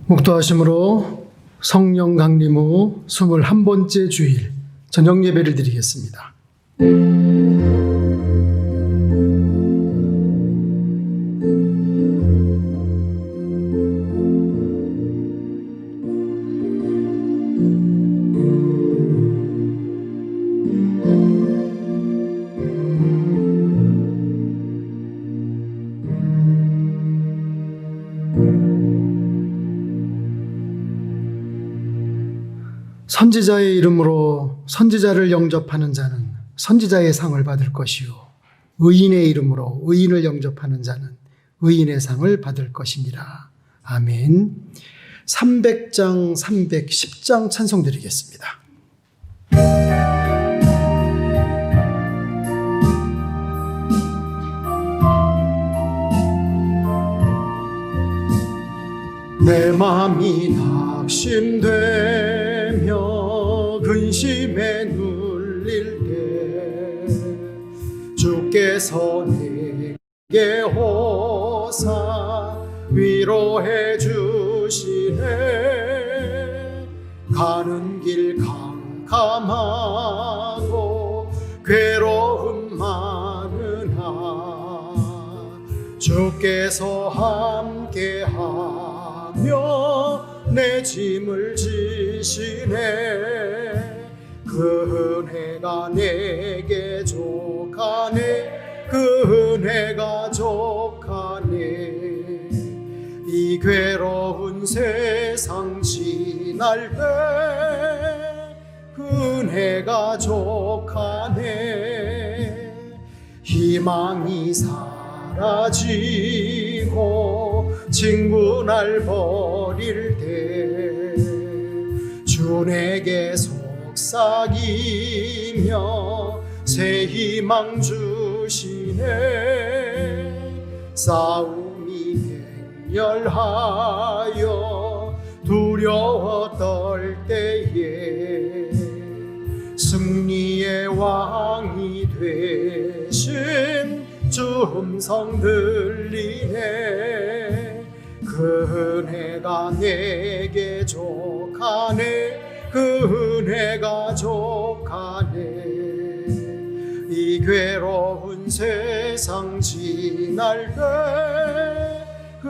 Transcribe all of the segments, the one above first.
목도하심으로 성령 강림 후 21번째 주일 저녁 예배를 드리겠습니다. 선지자의 이름으로 선지자를 영접하는 자는 선지자의 상을 받을 것이요 의인의 이름으로 의인을 영접하는 자는 의인의 상을 받을 것이니라. 아멘. 300장 310장 찬송 드리겠습니다. 내 마음이 낙심되며 근심에 눌릴 때 주께서 내게 호사 위로해 주시네. 가는 길 캄캄하고 괴로움 많으나 주께서 함께하며 내 짐을 지시네. 그 은혜가 내게 족하네. 그 은혜가 족하네. 이 괴로운 세상 지날 때 그 은혜가 족하네. 희망이 사라지고 친구 날 버릴 때 주 내게 속삭이며 새 희망 주시네. 싸움이 맹렬하여 두려워 떨 때에 승리의 왕이 되신 주 음성 들리네. 그 은혜가 내게 족하네. 그 은혜가 족하네. 이 괴로운 세상 지날 때 그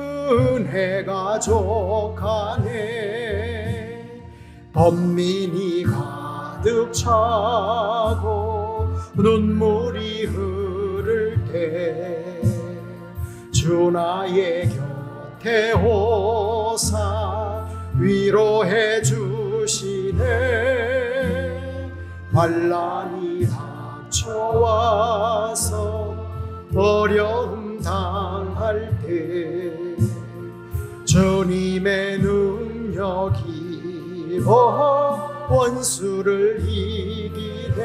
은혜가 족하네. 범민이 가득 차고 눈물이 흐를 때 주 나의 곁에 오사 위로해 주시네. 환난이 닥쳐와서 어려움 당할 때 주님의 능력이 원수를 이기네.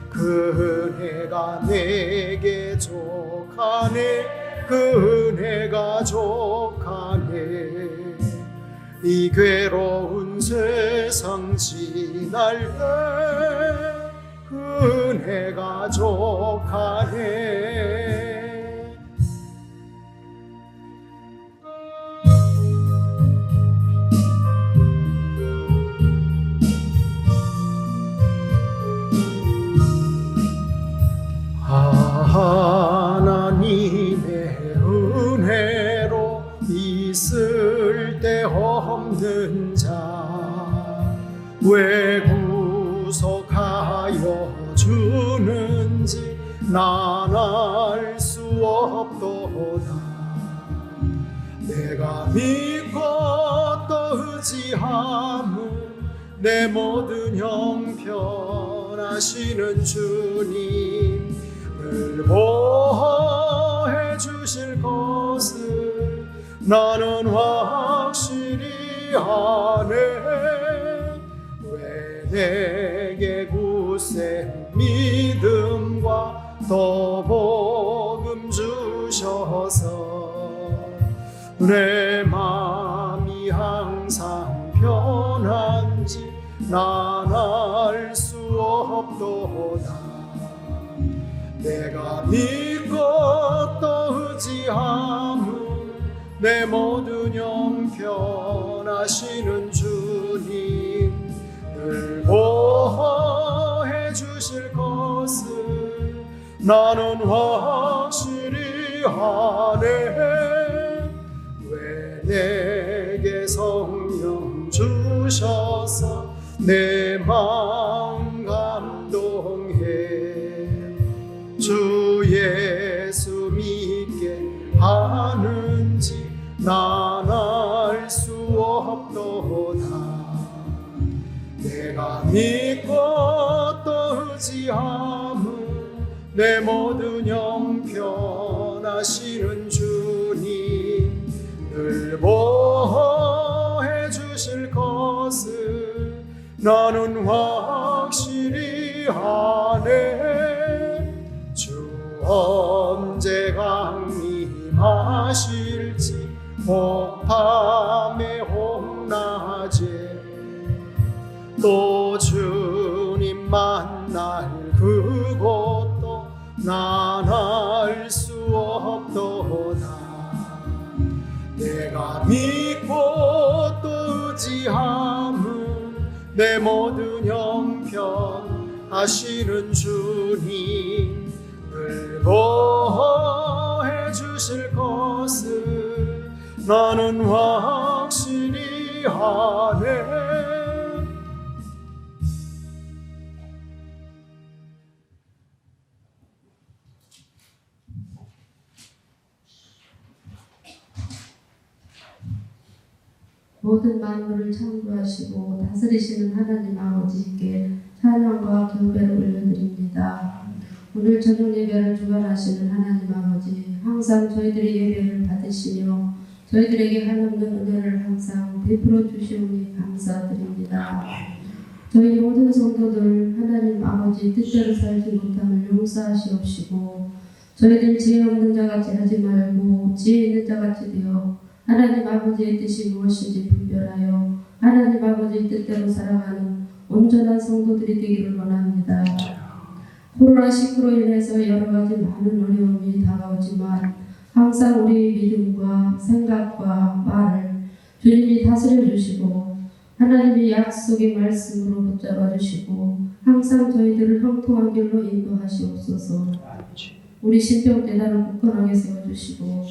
그 은혜가 내게 족하네. 그 은혜가 족하네. 이 괴로운 세상 지날 때 그 은혜가 족하네. 하나님의 은혜로 있을 때 없는 자 왜 구속하여 주는지 난 알 수 없도다. 내가 믿고 또 의지함은 내 모든 형편하시는 주님 늘 보호해 주실 것을 나는 확실히 아네. 왜 내게 굳센 믿음과 또 복음 주셔서 내 마음이 항상 편한지 난 알 수 없도다. 내가 믿고 또 의지함은 내 모든 형편 형편하시는 주님 늘 보호해 주실 것을 나는 확실히 아네. 왜 내게 성령 주셔서 내 마음 감동해. 주 예수 믿게 하는지 난 알 수 없도다. 내가 믿고 또 의지함은 내 모든 형편하시는 주님 늘 보호해 주실 것을 나는 확실히 아네. 주 언제 강림하실지 혹밤에 혹낮에 또 주님 만날 그곳도 난 알 수 없도다. 내가 믿고 또 의지함은 내 모든 형편 하시는 주님 늘 보호해 주실 것을 나는 확실히 아네. 모든 만물을 창조하시고 다스리시는 하나님 아버지께 찬양과 경배를 올려드립니다. 오늘 저녁 예배를 주관하시는 하나님 아버지, 항상 저희들의 예배를 받으시며 저희들에게 한없는 은혜를 항상 베풀어 주시오니 감사드립니다. 저희 모든 성도들 하나님 아버지 뜻대로 살지 못함을 용서하시옵시고 저희들 지혜 없는 자같이 하지 말고 지혜 있는 자같이 되어 하나님 아버지의 뜻이 무엇인지 분별하여 하나님 아버지의 뜻대로 살아가는 온전한 성도들이 되기를 원합니다. 코로나19로 인해서 여러 가지 많은 어려움이 다가오지만 항상 우리의 믿음과 생각과 말을 주님이 다스려 주시고 하나님의 약속의 말씀으로 붙잡아 주시고 항상 저희들을 형통한 길로 인도하시옵소서. 우리 신병재단을 굳건하게 세워주시고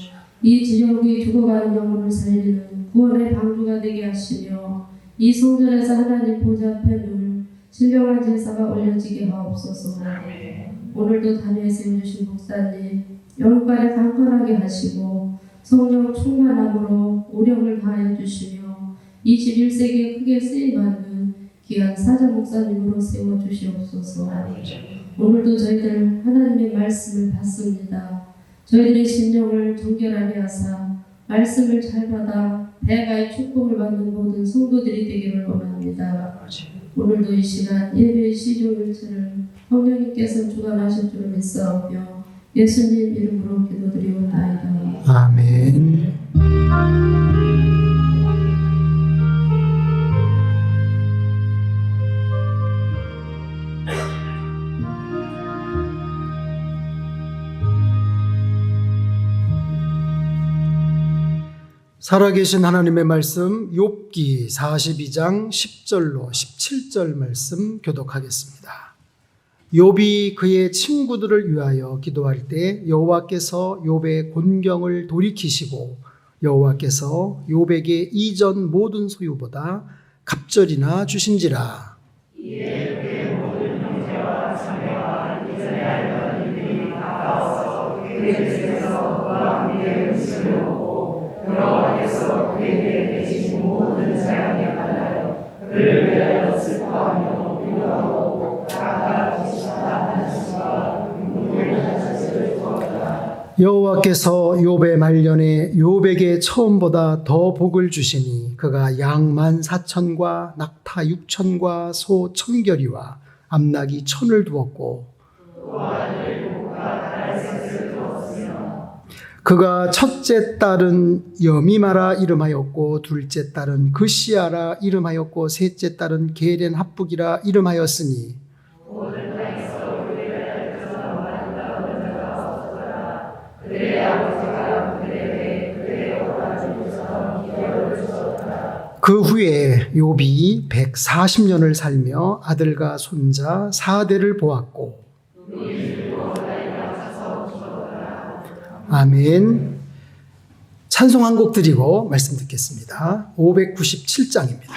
이 지역이 죽어가는 영혼을 살리는 구원의 방주가 되게 하시며 이 성전에서 하나님 보좌 앞에 늘 신령한 제사가 올려지게 하옵소서. 오늘도 단위에 세워주신 목사님 영광에 강건하게 하시고 성령 충만함으로 오력을 다하여 주시며 21세기에 크게 쓰임받는 귀한 사자 목사님으로 세워주시옵소서. 오늘도 저희들 하나님의 말씀을 받습니다. 저희들의 심령을 정결하게 하사 말씀을 잘 받아 대가의 축복을 받는 모든 성도들이 되기를 원합니다. 오늘도 이 시간 예배의 시종일체를 성령님께서 주관하실 줄 믿사오며 예수님 이름으로 기도드리옵나이다. 아멘. 살아계신 하나님의 말씀 욥기 42장 10절로 17절 말씀 교독하겠습니다. 욥이 그의 친구들을 위하여 기도할 때 여호와께서 욥의 곤경을 돌이키시고 여호와께서 욥에게 이전 모든 소유보다 갑절이나 주신지라. 이에 그의 모든 형제와 자매와 이전에 알던 이들이 가까워서 그의 집에서 그와 함께 음식을 먹고 여호와께서 그에게 내신 모든 재앙에 관하여 그를 위하여 슬퍼하며 위로하고 각각 지시다 하나님과 눈물을 자체를 주었다. 여호와께서 욥의 말년에 욥에게 처음보다 더 복을 주시니 그가 양 14,000과 낙타 6,000과 소 1,000결이와 암낙이 1,000을 두었고 그가 첫째 딸은 여미마라 이름하였고 둘째 딸은 그시아라 이름하였고 셋째 딸은 게렌 합북이라 이름하였으니 그의 아버지가 그에게 그의 어머니 조선 기별을 주셨고 그 후에 욥이 140년을 살며 아들과 손자 4대를 보았고. 아멘. 찬송 한 곡 드리고 말씀 듣겠습니다. 597장입니다.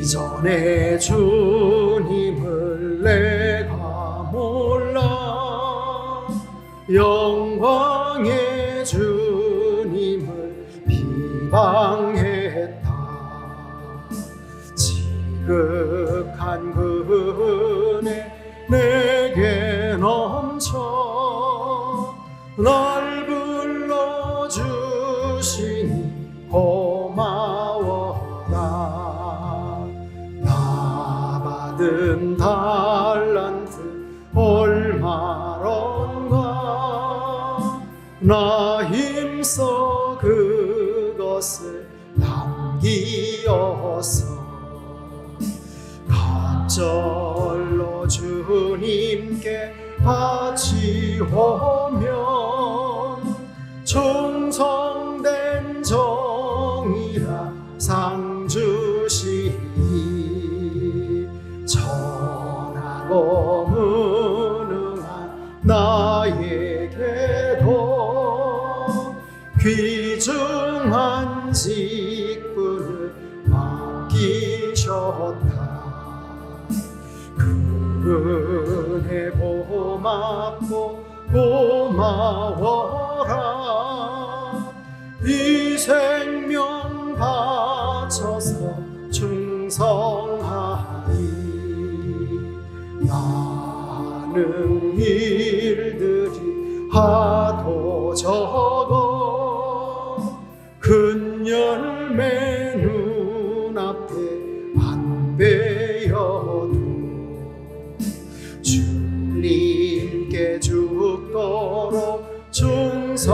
이전에 주님을 내가 몰라 영광의 주님을 비방했다. 지극한 그 은혜 내게 넘쳐 날 불러주시니 고마워라. 나 받은 달란트 얼마런가 나 힘써 그것을 남기어서 갑절로 주님께 바치오면 충성된 정이라 상 주시니 전하고 무능한 나에게도 귀중한 직분을 맡기셨다. 그 은혜 고맙고 고마워라. 이 생명 바쳐서 충성하리. 많은 일들이 하도 적어 큰 열매 눈앞에 안 베어도 주님께 죽도록 충성하며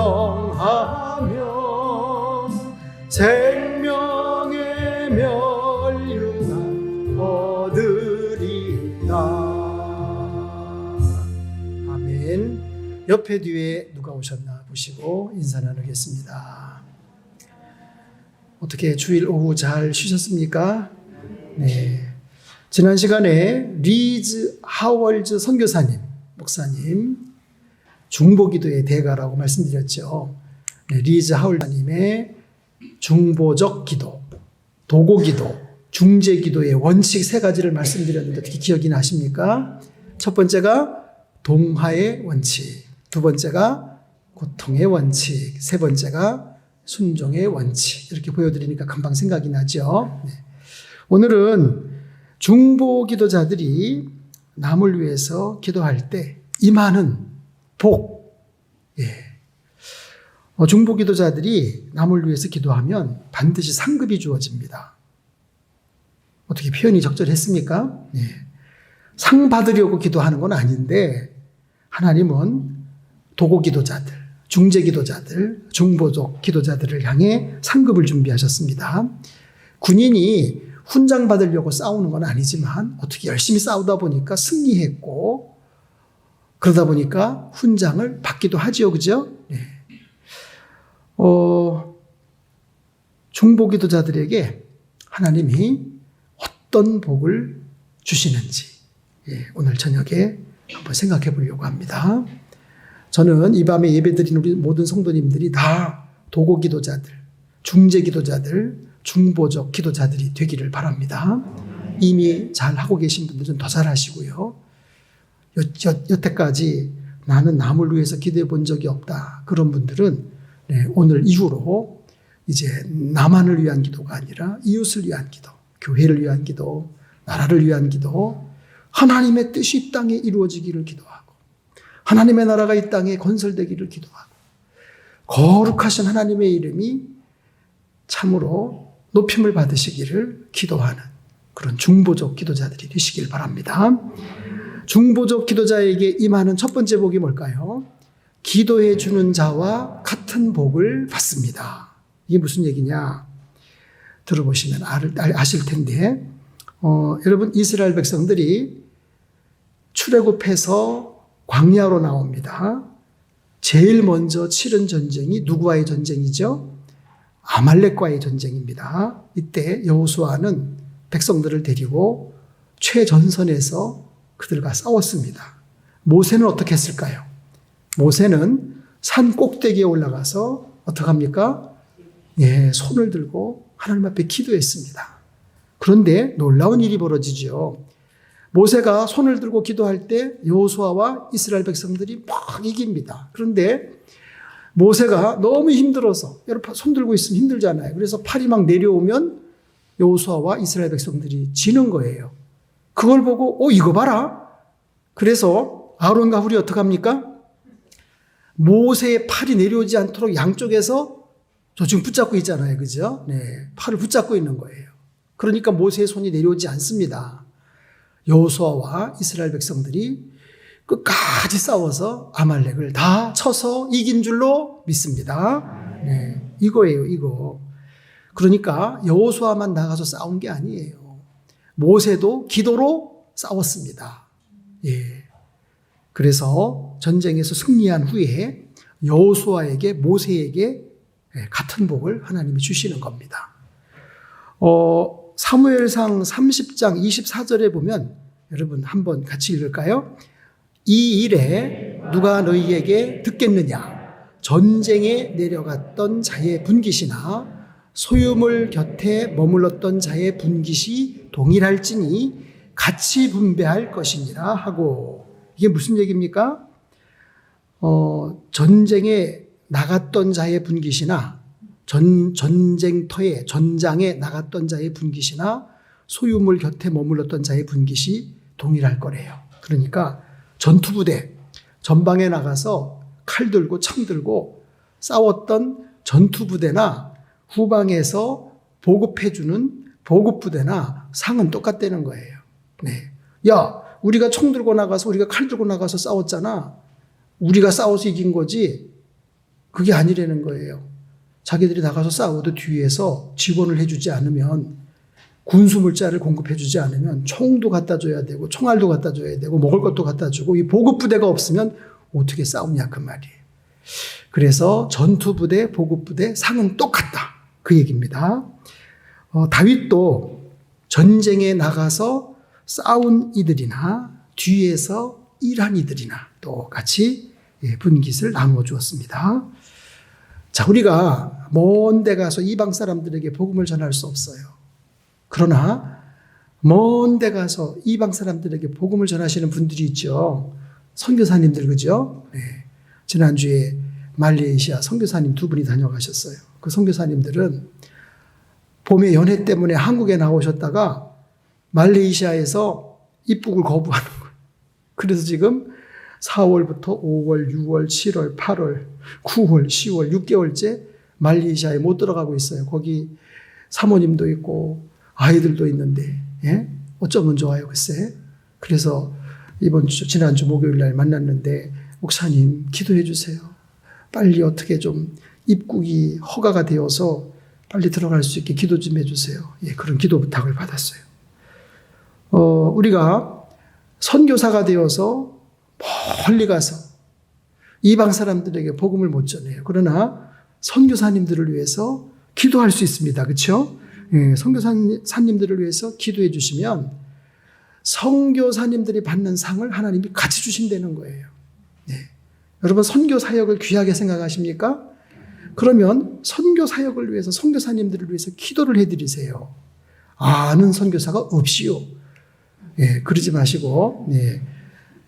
생명의 면류가 얻으리라. 아멘. 옆에 뒤에 누가 오셨나 보시고 인사 나누겠습니다. 어떻게 주일 오후 잘 쉬셨습니까? 네. 지난 시간에 리즈 하월즈 선교사님, 목사님 중보기도의 대가라고 말씀드렸죠. 네, 리즈 하월즈님의 중보적 기도, 도고기도, 중재기도의 원칙 3가지를 말씀드렸는데 어떻게 기억이 나십니까? 첫 번째가 동화의 원칙, 두 번째가 고통의 원칙, 세 번째가 순종의 원칙. 이렇게 보여드리니까 금방 생각이 나죠. 네. 오늘은 중보 기도자들이 남을 위해서 기도할 때 임하는 복. 중보 기도자들이 남을 위해서 기도하면 반드시 상급이 주어집니다. 어떻게 표현이 적절했습니까? 상 받으려고 기도하는 건 아닌데 하나님은 도고 기도자들, 중재 기도자들, 중보적 기도자들을 향해 상급을 준비하셨습니다. 군인이 훈장 받으려고 싸우는 건 아니지만 어떻게 열심히 싸우다 보니까 승리했고 그러다 보니까 훈장을 받기도 하죠. 그죠? 중보 기도자들에게 하나님이 어떤 복을 주시는지 오늘 저녁에 한번 생각해 보려고 합니다. 저는 이 밤에 예배드린 우리 모든 성도님들이 다 도고 기도자들, 중재 기도자들, 중보적 기도자들이 되기를 바랍니다. 이미 잘 하고 계신 분들은 더 잘하시고요. 여태까지 나는 남을 위해서 기도해 본 적이 없다. 그런 분들은 오늘 이후로 이제 나만을 위한 기도가 아니라 이웃을 위한 기도, 교회를 위한 기도, 나라를 위한 기도, 하나님의 뜻이 이 땅에 이루어지기를 기도하고 하나님의 나라가 이 땅에 건설되기를 기도하고 거룩하신 하나님의 이름이 참으로 높임을 받으시기를 기도하는 그런 중보적 기도자들이 되시길 바랍니다. 중보적 기도자에게 임하는 첫 번째 복이 뭘까요? 기도해 주는 자와 같은 복을 받습니다. 이게 무슨 얘기냐? 들어보시면 아실 텐데 여러분 이스라엘 백성들이 출애굽해서 광야로 나옵니다. 제일 먼저 치른 전쟁이 누구와의 전쟁이죠? 아말렉과의 전쟁입니다. 이때 여호수아는 백성들을 데리고 최전선에서 그들과 싸웠습니다. 모세는 어떻게 했을까요? 모세는 산 꼭대기에 올라가서 어떻게 합니까? 손을 들고 하나님 앞에 기도했습니다. 그런데 놀라운 일이 벌어지죠. 모세가 손을 들고 기도할 때 여호수아와 이스라엘 백성들이 막 이깁니다. 그런데 모세가 너무 힘들어서, 여러분 손 들고 있으면 힘들잖아요. 그래서 팔이 막 내려오면 여호수아와 이스라엘 백성들이 지는 거예요. 그걸 보고 이거 봐라. 그래서 아론과 훌이 어떻게 합니까? 모세의 팔이 내려오지 않도록 양쪽에서 저 지금 붙잡고 있잖아요. 그죠? 팔을 붙잡고 있는 거예요. 그러니까 모세의 손이 내려오지 않습니다. 여호수아와 이스라엘 백성들이 끝까지 싸워서 아말렉을 다 쳐서 이긴 줄로 믿습니다. 이거예요, 이거. 그러니까 여호수아만 나가서 싸운 게 아니에요. 모세도 기도로 싸웠습니다. 그래서 전쟁에서 승리한 후에 여호수아에게 모세에게 같은 복을 하나님이 주시는 겁니다. 사무엘상 30장 24절에 보면 여러분 한번 같이 읽을까요? 이 일에 누가 너희에게 듣겠느냐? 전쟁에 내려갔던 자의 분깃이나 소유물 곁에 머물렀던 자의 분깃이 동일할지니 같이 분배할 것이니라 하고. 이게 무슨 얘기입니까? 전쟁에 나갔던 자의 분깃이나 전쟁터에 전장에 나갔던 자의 분깃이나 소유물 곁에 머물렀던 자의 분깃이 동일할 거래요. 그러니까 전투부대 전방에 나가서 칼 들고 창 들고 싸웠던 전투부대나 후방에서 보급해주는 보급부대나 상은 똑같다는 거예요. 야, 우리가 총 들고 나가서 우리가 칼 들고 나가서 싸웠잖아. 우리가 싸워서 이긴 거지. 그게 아니라는 거예요. 자기들이 나가서 싸워도 뒤에서 지원을 해주지 않으면, 군수물자를 공급해주지 않으면 총도 갖다 줘야 되고 총알도 갖다 줘야 되고 먹을 것도 갖다 주고 이 보급부대가 없으면 어떻게 싸우냐 그 말이에요. 그래서 전투부대, 보급부대, 상은 똑같다 그 얘기입니다. 다윗도 전쟁에 나가서 싸운 이들이나 뒤에서 일한 이들이나 또 같이 분깃을 나누어 주었습니다. 자, 우리가 먼 데 가서 이방 사람들에게 복음을 전할 수 없어요. 그러나 먼 데 가서 이방 사람들에게 복음을 전하시는 분들이 있죠. 선교사님들, 그죠? 지난주에 말레이시아 선교사님 2분이 다녀가셨어요. 그 선교사님들은 봄에 연애 때문에 한국에 나오셨다가 말레이시아에서 입국을 거부하는 거예요. 그래서 지금 4월부터 5월, 6월, 7월, 8월, 9월, 10월, 6개월째 말레이시아에 못 들어가고 있어요. 거기 사모님도 있고 아이들도 있는데 어쩌면 좋아요, 글쎄. 그래서 지난주 목요일 날 만났는데 목사님 기도해 주세요. 빨리 어떻게 좀 입국이 허가가 되어서 빨리 들어갈 수 있게 기도 좀 해주세요. 그런 기도 부탁을 받았어요. 우리가 선교사가 되어서 멀리 가서 이방 사람들에게 복음을 못 전해요. 그러나 선교사님들을 위해서 기도할 수 있습니다. 그렇죠? 선교사님들을 위해서 기도해 주시면 선교사님들이 받는 상을 하나님이 같이 주신다는 거예요. 여러분 선교 사역을 귀하게 생각하십니까? 그러면 선교 사역을 위해서 선교사님들을 위해서 기도를 해드리세요. 아는 선교사가 없이요. 그러지 마시고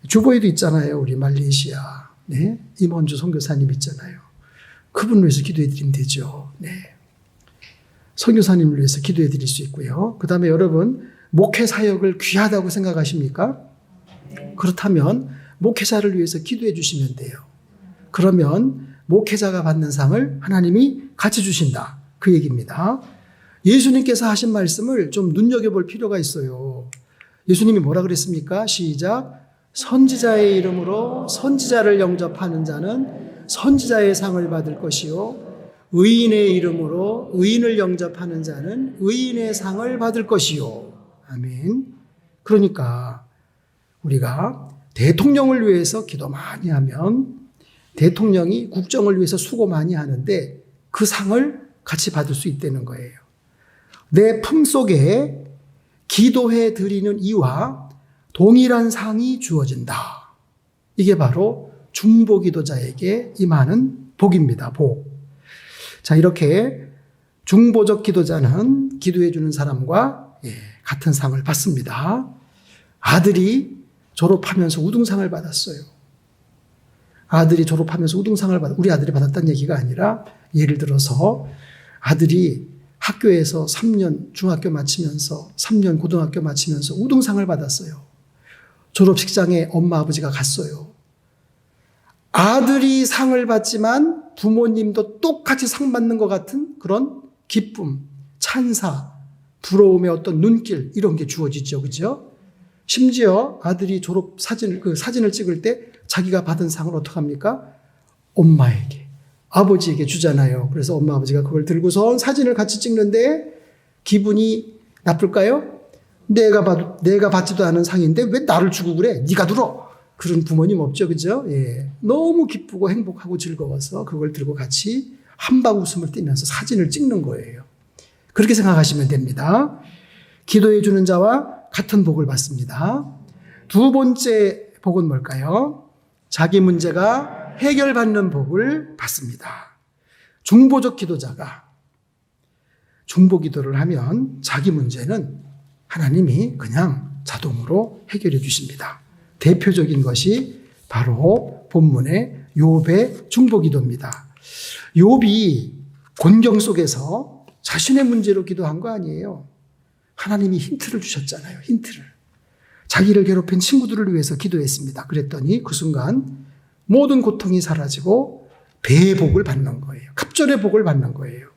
주보에도 있잖아요. 우리 말레이시아 임원주 선교사님 있잖아요. 그분을 위해서 기도해드리면 되죠. 선교사님을 위해서 기도해드릴 수 있고요. 그 다음에 여러분 목회 사역을 귀하다고 생각하십니까? 그렇다면 목회자를 위해서 기도해 주시면 돼요. 그러면 목회자가 받는 상을 하나님이 같이 주신다. 그 얘기입니다. 예수님께서 하신 말씀을 좀 눈여겨볼 필요가 있어요. 예수님이 뭐라 그랬습니까? 시작. 선지자의 이름으로 선지자를 영접하는 자는 선지자의 상을 받을 것이요. 의인의 이름으로 의인을 영접하는 자는 의인의 상을 받을 것이요. 아멘. 그러니까 우리가 대통령을 위해서 기도 많이 하면 대통령이 국정을 위해서 수고 많이 하는데 그 상을 같이 받을 수 있다는 거예요. 내 품속에 기도해 드리는 이와 동일한 상이 주어진다. 이게 바로 중보기도자에게 임하는 복입니다. 복. 자, 이렇게 중보적 기도자는 기도해 주는 사람과 같은 상을 받습니다. 아들이 졸업하면서 우등상을 받았어요. 아들이 졸업하면서 우등상을 우리 아들이 받았다는 얘기가 아니라 예를 들어서 아들이 학교에서 3년 중학교 마치면서 3년 고등학교 마치면서 우등상을 받았어요. 졸업식장에 엄마 아버지가 갔어요. 아들이 상을 받지만 부모님도 똑같이 상 받는 것 같은 그런 기쁨, 찬사, 부러움의 어떤 눈길 이런 게 주어지죠. 그죠? 심지어 아들이 졸업 사진을 찍을 때 자기가 받은 상을 어떻게 합니까? 엄마에게, 아버지에게 주잖아요. 그래서 엄마 아버지가 그걸 들고서 사진을 같이 찍는데 기분이 나쁠까요? 내가 받지도 않은 상인데 왜 나를 주고 그래? 네가 들어. 그런 부모님 없죠. 그죠? 예. 너무 기쁘고 행복하고 즐거워서 그걸 들고 같이 한방 웃음을 띠면서 사진을 찍는 거예요. 그렇게 생각하시면 됩니다. 기도해 주는 자와 같은 복을 받습니다. 두 번째 복은 뭘까요? 자기 문제가 해결받는 복을 받습니다. 중보적 기도자가 중보 기도를 하면 자기 문제는 하나님이 그냥 자동으로 해결해 주십니다. 대표적인 것이 바로 본문의 욥의 중보 기도입니다. 욥이 곤경 속에서 자신의 문제로 기도한 거 아니에요. 하나님이 힌트를 주셨잖아요. 힌트를. 자기를 괴롭힌 친구들을 위해서 기도했습니다. 그랬더니 그 순간 모든 고통이 사라지고 배의 복을 받는 거예요. 갑절의 복을 받는 거예요.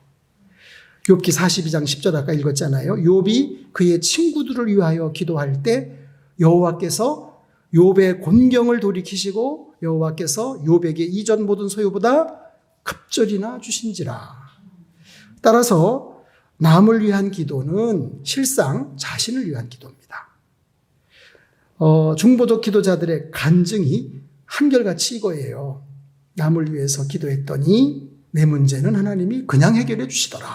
욥기 42장 10절 아까 읽었잖아요. 욥이 그의 친구들을 위하여 기도할 때 여호와께서 욥의 곤경을 돌이키시고 여호와께서 욥에게 이전 모든 소유보다 갑절이나 주신지라. 따라서 남을 위한 기도는 실상 자신을 위한 기도입니다. 중보적 기도자들의 간증이 한결같이 이거예요. 남을 위해서 기도했더니 내 문제는 하나님이 그냥 해결해 주시더라.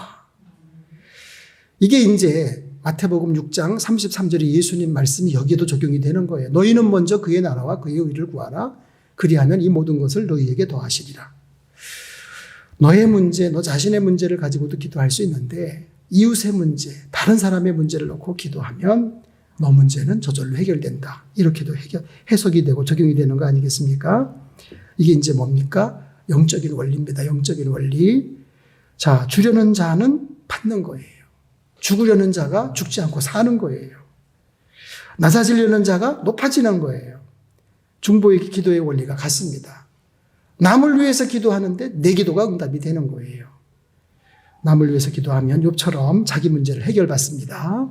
이게 이제 마태복음 6장 33절의 예수님 말씀이 여기에도 적용이 되는 거예요. 너희는 먼저 그의 나라와 그의 의를 구하라. 그리하면 이 모든 것을 너희에게 더하시리라. 너의 문제, 너 자신의 문제를 가지고도 기도할 수 있는데 이웃의 문제, 다른 사람의 문제를 놓고 기도하면 너 문제는 저절로 해결된다. 이렇게도 해석이 되고 적용이 되는 거 아니겠습니까? 이게 이제 뭡니까? 영적인 원리입니다. 영적인 원리. 자, 주려는 자는 받는 거예요. 죽으려는 자가 죽지 않고 사는 거예요. 낮아지려는 자가 높아지는 거예요. 중보의 기도의 원리가 같습니다. 남을 위해서 기도하는데 내 기도가 응답이 되는 거예요. 남을 위해서 기도하면 욥처럼 자기 문제를 해결받습니다.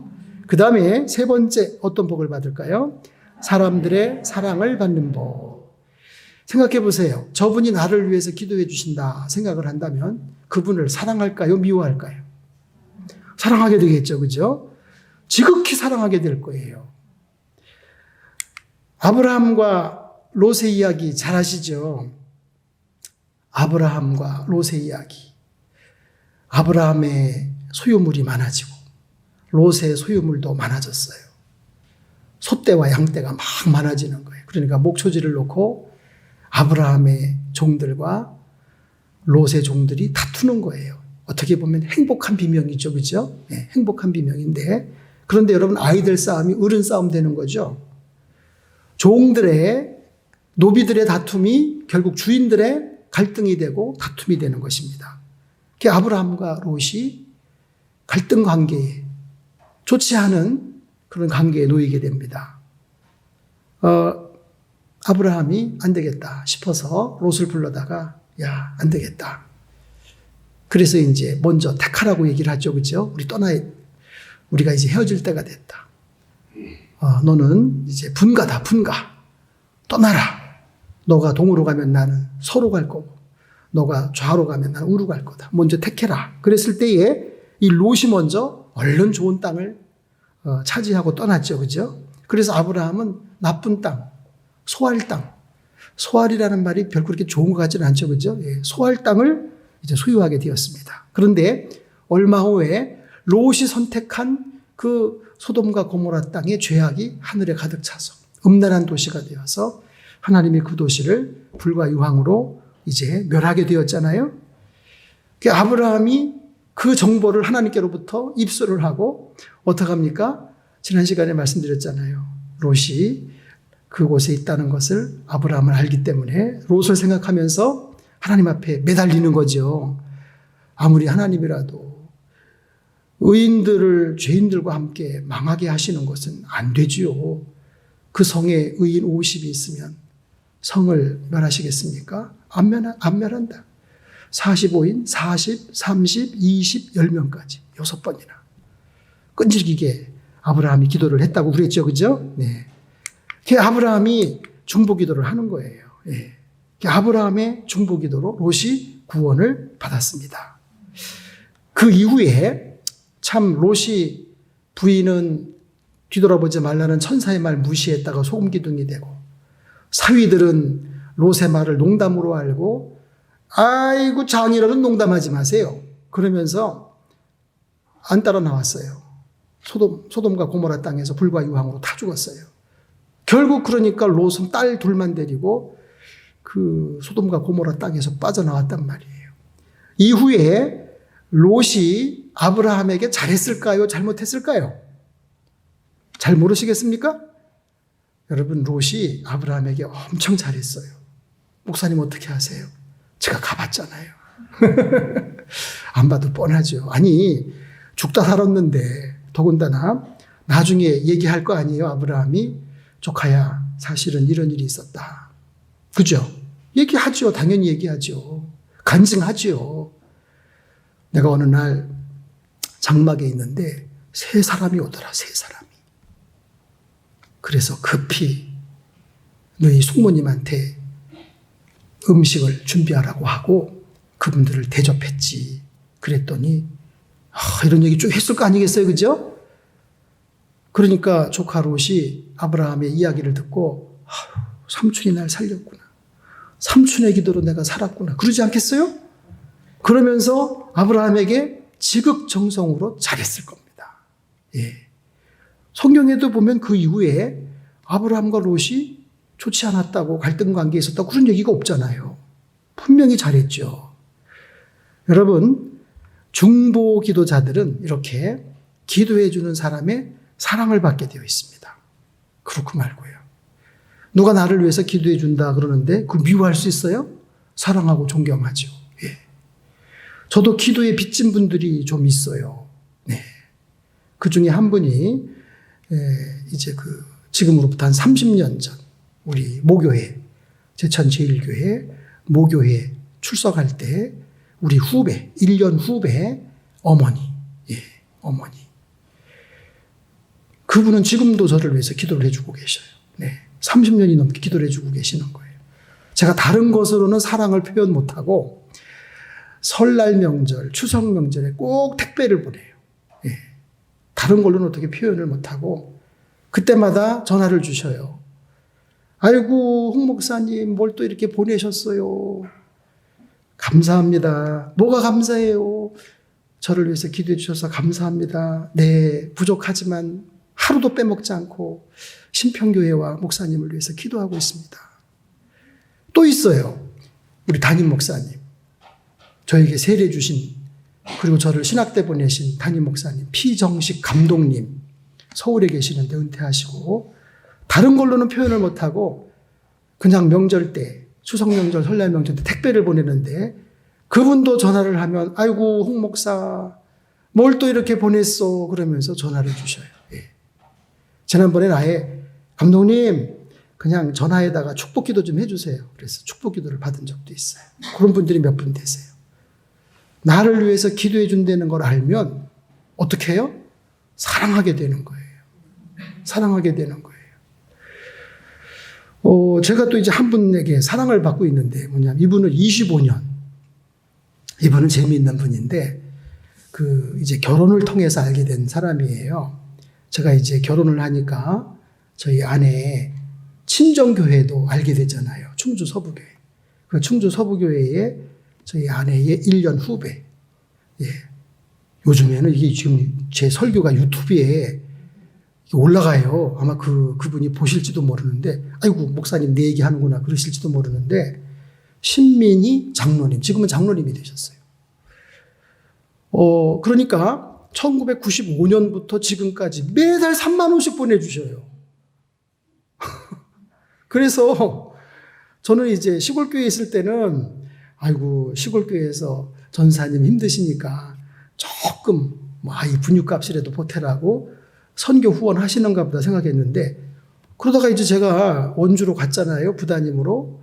그 다음에 세 번째 어떤 복을 받을까요? 사람들의 사랑을 받는 복. 생각해 보세요. 저분이 나를 위해서 기도해 주신다 생각을 한다면 그분을 사랑할까요? 미워할까요? 사랑하게 되겠죠. 그죠? 지극히 사랑하게 될 거예요. 아브라함과 롯의 이야기 잘 아시죠? 아브라함과 롯의 이야기. 아브라함의 소유물이 많아지고 롯의 소유물도 많아졌어요. 소떼와 양떼가 막 많아지는 거예요. 그러니까 목초지를 놓고 아브라함의 종들과 롯의 종들이 다투는 거예요. 어떻게 보면 행복한 비명이죠. 그죠? 네, 행복한 비명인데 그런데 여러분 아이들 싸움이 어른 싸움 되는 거죠. 종들의 노비들의 다툼이 결국 주인들의 갈등이 되고 다툼이 되는 것입니다. 아브라함과 롯이 갈등 관계에 좋지 않은 그런 관계에 놓이게 됩니다. 아브라함이 안 되겠다 싶어서 롯을 불러다가 야, 안 되겠다. 그래서 이제 먼저 택하라고 얘기를 하죠. 그죠? 우리가 이제 헤어질 때가 됐다. 너는 이제 분가다, 분가. 떠나라. 너가 동으로 가면 나는 서로 갈 거고, 너가 좌로 가면 나는 우로 갈 거다. 먼저 택해라. 그랬을 때에 이 롯이 먼저 얼른 좋은 땅을 차지하고 떠났죠. 그죠? 그래서 아브라함은 나쁜 땅, 소할 땅. 소할이라는 말이 별로 그렇게 좋은 것 같지는 않죠. 그죠? 예, 소할 땅을 이제 소유하게 되었습니다. 그런데 얼마 후에 롯이 선택한 그 소돔과 고모라 땅의 죄악이 하늘에 가득 차서 음란한 도시가 되어서 하나님이 그 도시를 불과 유황으로 이제 멸하게 되었잖아요. 아브라함이 그 정보를 하나님께로부터 입수를 하고 어떻게 합니까? 지난 시간에 말씀드렸잖아요. 롯이 그곳에 있다는 것을 아브라함은 알기 때문에 롯을 생각하면서 하나님 앞에 매달리는 거죠. 아무리 하나님이라도 의인들을 죄인들과 함께 망하게 하시는 것은 안 되지요. 그 성에 의인 50이 있으면 성을 멸하시겠습니까? 안 멸한다. 45인, 40, 30, 20, 10명까지 6번이나 끈질기게 아브라함이 기도를 했다고 그랬죠. 그죠? 네. 아브라함이 중보 기도를 하는 거예요. 예. 아브라함의 중보 기도로 롯이 구원을 받았습니다. 그 이후에 참 롯이 부인은 뒤돌아보지 말라는 천사의 말 무시했다가 소금 기둥이 되고 사위들은 롯의 말을 농담으로 알고 아이고 장이라는 농담하지 마세요. 그러면서 안 따라 나왔어요. 소돔과 고모라 땅에서 불과 유황으로 다 죽었어요. 결국 그러니까 롯은 딸 둘만 데리고 그 소돔과 고모라 땅에서 빠져나왔단 말이에요. 이후에 롯이 아브라함에게 잘했을까요? 잘못했을까요? 잘 모르시겠습니까? 여러분, 롯이 아브라함에게 엄청 잘했어요. 목사님 어떻게 하세요? 제가 가봤잖아요. 안 봐도 뻔하죠. 아니, 죽다 살았는데 더군다나 나중에 얘기할 거 아니에요. 아브라함이 조카야 사실은 이런 일이 있었다. 그죠? 얘기하죠. 당연히 얘기하죠. 간증하죠. 내가 어느 날 장막에 있는데 세 사람이 오더라. 세 사람이. 그래서 급히 너희 숙모님한테 음식을 준비하라고 하고 그분들을 대접했지. 그랬더니 이런 얘기 쭉 했을 거 아니겠어요? 그죠? 그러니까 조카 롯이 아브라함의 이야기를 듣고 삼촌이 날 살렸구나. 삼촌의 기도로 내가 살았구나. 그러지 않겠어요? 그러면서 아브라함에게 지극정성으로 잘했을 겁니다. 예. 성경에도 보면 그 이후에 아브라함과 롯이 좋지 않았다고 갈등 관계에 있었다고 그런 얘기가 없잖아요. 분명히 잘했죠. 여러분, 중보 기도자들은 이렇게 기도해 주는 사람의 사랑을 받게 되어 있습니다. 그렇고 말고요. 누가 나를 위해서 기도해 준다 그러는데 그걸 미워할 수 있어요? 사랑하고 존경하죠. 예. 저도 기도에 빚진 분들이 좀 있어요. 네. 그 중에 한 분이 이제 지금으로부터 한 30년 전 우리 모교회 제천제일교회 모교회 출석할 때 우리 후배 1년 후배 어머니 어머니 그분은 지금도 저를 위해서 기도를 해주고 계셔요. 네. 30년이 넘게 기도를 해주고 계시는 거예요. 제가 다른 것으로는 사랑을 표현 못하고 설날 명절, 추석 명절에 꼭 택배를 보내요. 예. 다른 걸로는 어떻게 표현을 못하고 그때마다 전화를 주셔요. 아이고 홍 목사님 뭘 또 이렇게 보내셨어요. 감사합니다. 뭐가 감사해요? 저를 위해서 기도해 주셔서 감사합니다. 네, 부족하지만 하루도 빼먹지 않고 신평교회와 목사님을 위해서 기도하고 있습니다. 또 있어요. 우리 담임 목사님. 저에게 세례 주신 그리고 저를 신학대 보내신 담임 목사님 피정식 감독님 서울에 계시는데 은퇴하시고 다른 걸로는 표현을 못하고 그냥 명절 때 추석 명절 설날 명절 때 택배를 보내는데 그분도 전화를 하면 아이고 홍 목사 뭘 또 이렇게 보냈어 그러면서 전화를 주셔요. 예. 지난번에는 아예 감독님 그냥 전화에다가 축복기도 좀 해주세요. 그래서 축복기도를 받은 적도 있어요. 그런 분들이 몇 분 되세요. 나를 위해서 기도해 준다는 걸 알면 어떻게 해요? 사랑하게 되는 거예요. 사랑하게 되는 거예요. 제가 또 이제 한 분에게 사랑을 받고 있는데 뭐냐면 이분은 25년. 이분은 재미있는 분인데 이제 결혼을 통해서 알게 된 사람이에요. 제가 이제 결혼을 하니까 저희 아내의 친정교회도 알게 되잖아요. 충주 서부교회. 그 충주 서부교회의 저희 아내의 1년 후배. 예. 요즘에는 이게 지금 제 설교가 유튜브에 올라가요. 아마 그분이 보실지도 모르는데, 아이고, 목사님 내 얘기 하는구나 그러실지도 모르는데, 신민희 장로님, 지금은 장로님이 되셨어요. 그러니까 1995년부터 지금까지 매달 3만 원씩 보내주셔요. 그래서 저는 이제 시골교회에 있을 때는, 아이고, 시골교회에서 전사님 힘드시니까 조금, 이 분유값이라도 보태라고 선교 후원하시는가 보다 생각했는데, 그러다가 이제 제가 원주로 갔잖아요. 부담임으로.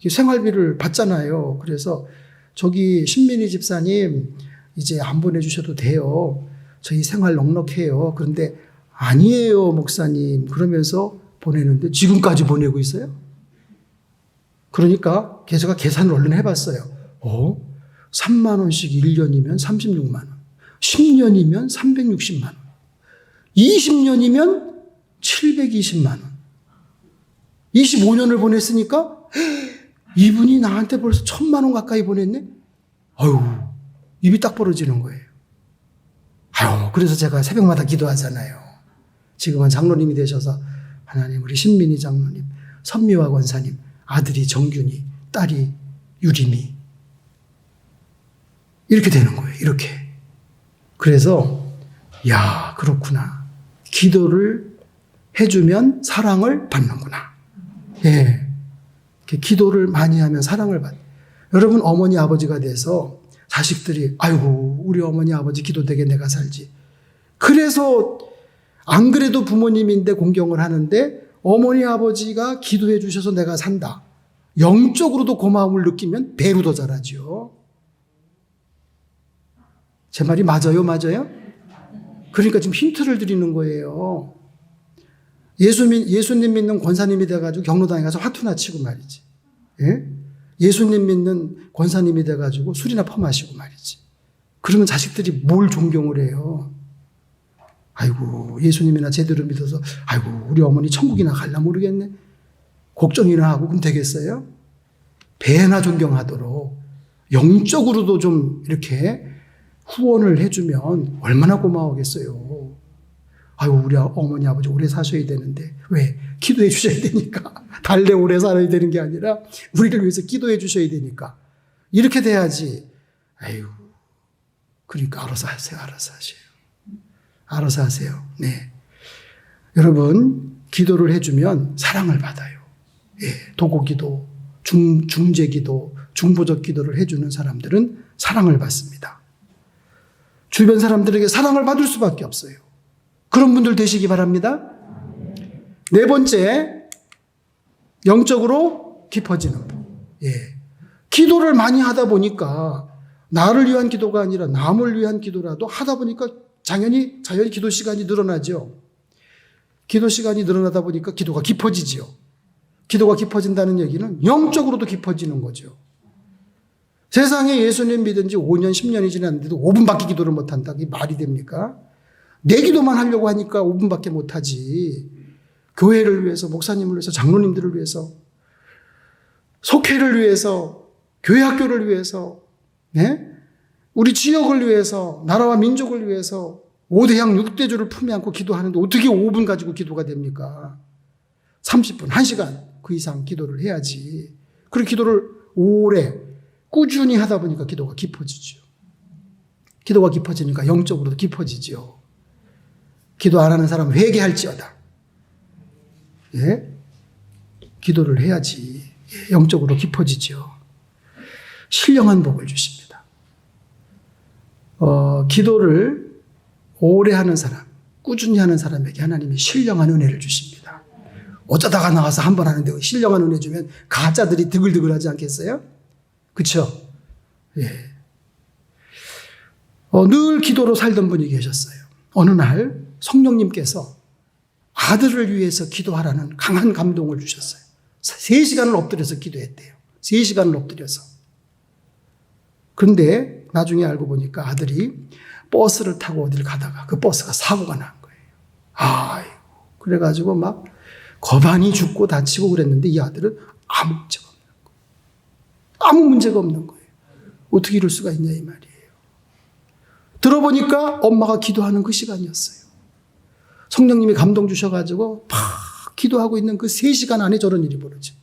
생활비를 받잖아요. 그래서 저기 신민희 집사님 이제 안 보내주셔도 돼요. 저희 생활 넉넉해요. 그런데 아니에요, 목사님. 그러면서 보내는데 지금까지 보내고 있어요. 그러니까 제가 계산을 얼른 해봤어요. 3만 원씩 1년이면 36만 원. 10년이면 360만 원. 20년이면 720만 원. 25년을 보냈으니까 이분이 나한테 벌써 1,000만 원 가까이 보냈네? 아유, 입이 딱 벌어지는 거예요. 아유, 그래서 제가 새벽마다 기도하잖아요. 지금은 장로님이 되셔서 하나님, 우리 신민희 장로님, 선미화 권사님, 아들이 정균이, 딸이 유림이. 이렇게 되는 거예요. 이렇게. 그래서 야, 그렇구나. 기도를 해주면 사랑을 받는구나. 예. 기도를 많이 하면 사랑을 받. 여러분, 어머니 아버지가 돼서 자식들이 아이고, 우리 어머니 아버지 기도되게 내가 살지. 그래서 안 그래도 부모님인데 공경을 하는데 어머니 아버지가 기도해 주셔서 내가 산다. 영적으로도 고마움을 느끼면 배로 더 잘하죠. 제 말이 맞아요? 맞아요? 그러니까 지금 힌트를 드리는 거예요. 예수님 믿는 권사님이 돼가지고 경로당에 가서 화투나 치고 말이지. 예? 예수님 믿는 권사님이 돼가지고 술이나 퍼마시고 말이지. 그러면 자식들이 뭘 존경을 해요? 아이고, 예수님이나 제대로 믿어서, 아이고, 우리 어머니 천국이나 갈라 모르겠네. 걱정이나 하고, 그럼 되겠어요? 배나 존경하도록 영적으로도 좀 이렇게 후원을 해주면 얼마나 고마우겠어요. 아이고, 우리 어머니 아버지 오래 사셔야 되는데 왜? 기도해 주셔야 되니까. 달래 오래 살아야 되는 게 아니라 우리를 위해서 기도해 주셔야 되니까. 이렇게 돼야지. 아이고, 그러니까 알아서 하세요. 알아서 하세요. 알아서 하세요. 네. 여러분, 기도를 해주면 사랑을 받아요. 예, 도고기도, 중재기도, 중보적 기도를 해주는 사람들은 사랑을 받습니다. 주변 사람들에게 사랑을 받을 수밖에 없어요. 그런 분들 되시기 바랍니다. 네 번째, 영적으로 깊어지는 분. 예. 기도를 많이 하다 보니까 나를 위한 기도가 아니라 남을 위한 기도라도 하다 보니까 자연히 기도 시간이 늘어나죠. 기도 시간이 늘어나다 보니까 기도가 깊어지지요. 기도가 깊어진다는 얘기는 영적으로도 깊어지는 거죠. 세상에 예수님 믿은 지 5년, 10년이 지났는데도 5분밖에 기도를 못한다. 이게 말이 됩니까? 내 기도만 하려고 하니까 5분밖에 못하지. 교회를 위해서, 목사님을 위해서, 장로님들을 위해서, 속회를 위해서, 교회 학교를 위해서, 네? 우리 지역을 위해서, 나라와 민족을 위해서 5대양 6대조를 품에 안고 기도하는데 어떻게 5분 가지고 기도가 됩니까? 30분, 1시간 그 이상 기도를 해야지. 그리고 기도를 오래 꾸준히 하다 보니까 기도가 깊어지죠. 기도가 깊어지니까 영적으로도 깊어지죠. 기도 안 하는 사람은 회개할지어다. 예? 기도를 해야지 영적으로 깊어지죠. 신령한 복을 주십니다. 기도를 오래 하는 사람, 꾸준히 하는 사람에게 하나님이 신령한 은혜를 주십니다. 어쩌다가 나와서 한 번 하는데 신령한 은혜 주면 가짜들이 드글드글하지 않겠어요? 그렇죠? 예. 늘 기도로 살던 분이 계셨어요. 어느 날 성령님께서 아들을 위해서 기도하라는 강한 감동을 주셨어요. 3시간을 엎드려서 기도했대요. 3시간을 엎드려서. 그런데 나중에 알고 보니까 아들이 버스를 타고 어디를 가다가 그 버스가 사고가 난 거예요. 아이고. 그래가지고 막 거반이 죽고 다치고 그랬는데 이 아들은 아무 문제가 없는 거예요. 아무 문제가 없는 거예요. 어떻게 이럴 수가 있냐 이 말이에요. 들어보니까 엄마가 기도하는 그 시간이었어요. 성령님이 감동 주셔가지고 막 기도하고 있는 그 3시간 안에 저런 일이 벌어져요.